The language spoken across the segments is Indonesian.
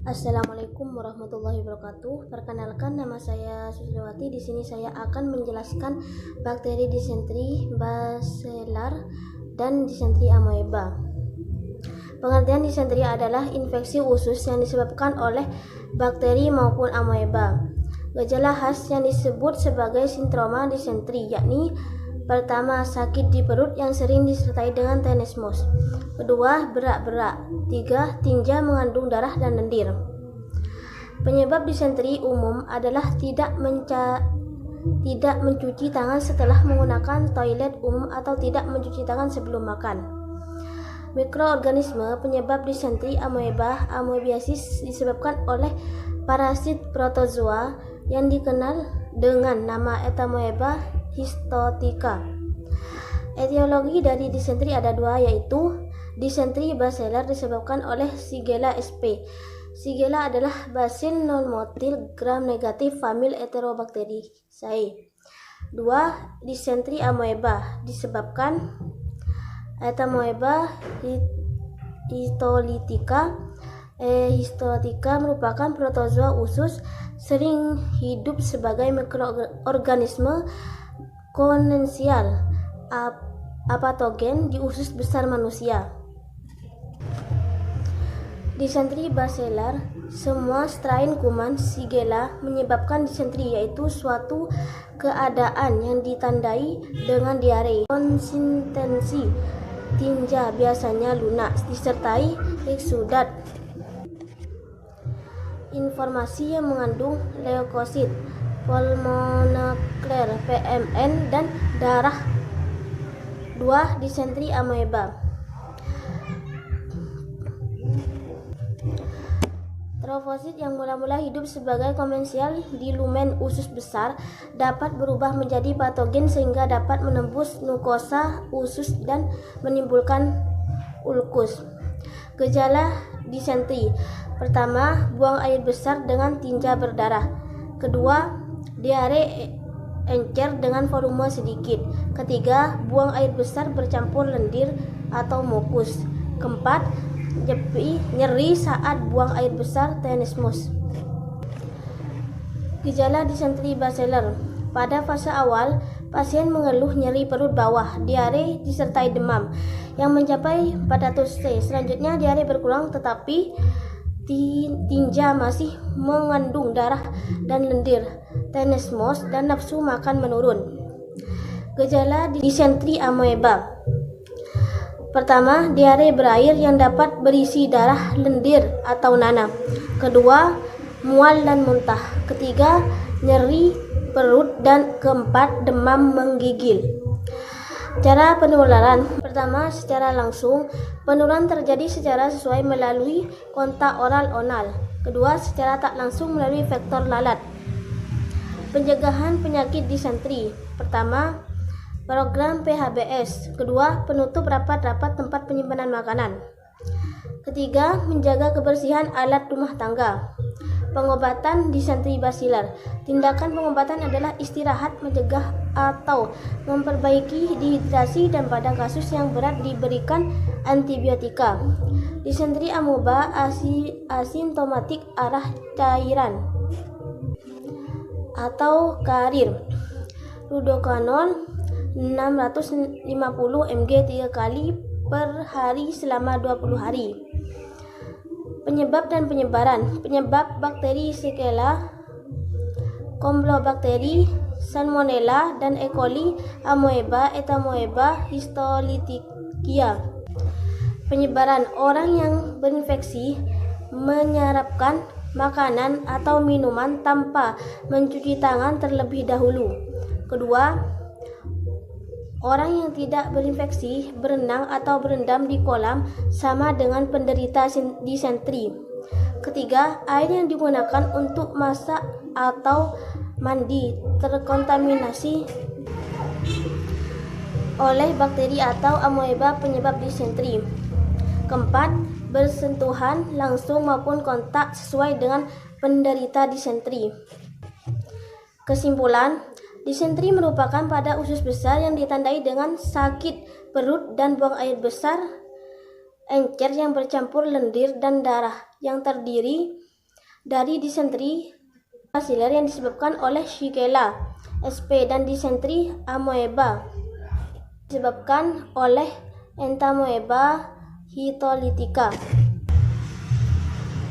Assalamualaikum warahmatullahi wabarakatuh. Perkenalkan, nama saya Susiliwati. Di sini saya akan menjelaskan bakteri disentri, Bacillus, dan disentri amoeba. Pengertian disentri adalah infeksi usus yang disebabkan oleh bakteri maupun amoeba. Gejala khas yang disebut sebagai sindroma disentri yakni: pertama, sakit di perut yang sering disertai dengan tenesmus. Kedua, berak-berak. Tiga, tinja mengandung darah dan lendir. Penyebab disentri umum adalah tidak mencuci tangan setelah menggunakan toilet umum atau tidak mencuci tangan sebelum makan. Mikroorganisme penyebab disentri amoeba amoebiasis disebabkan oleh parasit protozoa yang dikenal dengan nama Entamoeba histolytica. Etiologi dari disentri ada dua, yaitu disentri Bacillus disebabkan oleh Shigella sp. Shigella adalah Bacillus non-motil gram negatif famili Enterobacteriaceae. Dua, disentri amoeba disebabkan Entamoeba histolytica. Histolytica merupakan protozoa usus, sering hidup sebagai mikroorganisme konvensional apatogen di usus besar manusia. Disentri Bacillus, semua strain kuman Shigella menyebabkan disentri, yaitu suatu keadaan yang ditandai dengan diare, konsistensi tinja biasanya lunak, disertai eksudat informasi yang mengandung leukosit, pulmonokler, PMN, dan darah. Dua, disentri amoeba. Trofosit yang mula-mula hidup sebagai konvensional di lumen usus besar dapat berubah menjadi patogen sehingga dapat menembus mukosa usus dan menimbulkan ulkus. Gejala disentri: pertama, buang air besar dengan tinja berdarah. Kedua, diare encer dengan volume sedikit. Ketiga, buang air besar bercampur lendir atau mukus. Keempat, nyeri saat buang air besar, tenesmus. Gejala disentri Bacillus: pada fase awal, pasien mengeluh nyeri perut bawah, diare disertai demam yang mencapai 400 C. Selanjutnya diare berkurang tetapi tinja masih mengandung darah dan lendir, tenesmus, dan nafsu makan menurun. Gejala disentri amoeba: pertama, diare berair yang dapat berisi darah, lendir, atau nanah. Kedua, mual dan muntah. Ketiga, nyeri perut, dan keempat, demam menggigil. Cara penularan: pertama, secara langsung. Penularan terjadi secara sesuai melalui kontak oral-anal. Kedua, secara tak langsung melalui vektor lalat. Pencegahan penyakit disentri: pertama, program PHBS. Kedua, penutup rapat-rapat tempat penyimpanan makanan. Ketiga, menjaga kebersihan alat rumah tangga. Pengobatan disentri Bacillus: tindakan pengobatan adalah istirahat, mencegah atau memperbaiki dehidrasi, dan pada kasus yang berat diberikan antibiotika. Disentri amoeba asimptomatik arah cairan atau karir. Fluoroquinolone 650 mg 3 kali per hari selama 20 hari. Penyebab dan penyebaran: penyebab bakteri Shigella, Campylobacter, Salmonella, dan E. coli, amoeba, Entamoeba histolytica. Penyebaran: orang yang berinfeksi menyerapkan makanan atau minuman tanpa mencuci tangan terlebih dahulu. Kedua, orang yang tidak berinfeksi berenang atau berendam di kolam sama dengan penderita disentri. Ketiga, air yang digunakan untuk masak atau mandi terkontaminasi oleh bakteri atau amoeba penyebab disentri. Keempat, bersentuhan langsung maupun kontak sesuai dengan penderita disentri. Kesimpulan: disentri merupakan pada usus besar yang ditandai dengan sakit perut dan buang air besar, encer yang bercampur lendir dan darah yang terdiri dari disentri basiler yang disebabkan oleh Shigella sp dan disentri amoeba disebabkan oleh Entamoeba histolytica.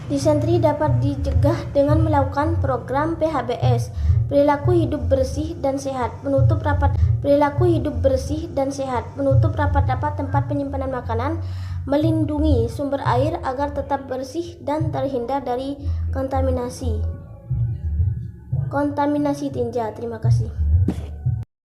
Disentri dapat dicegah dengan melakukan program PHBS, perilaku hidup bersih dan sehat, menutup rapat-rapat tempat penyimpanan makanan, melindungi sumber air agar tetap bersih dan terhindar dari kontaminasi tinja. Terima kasih.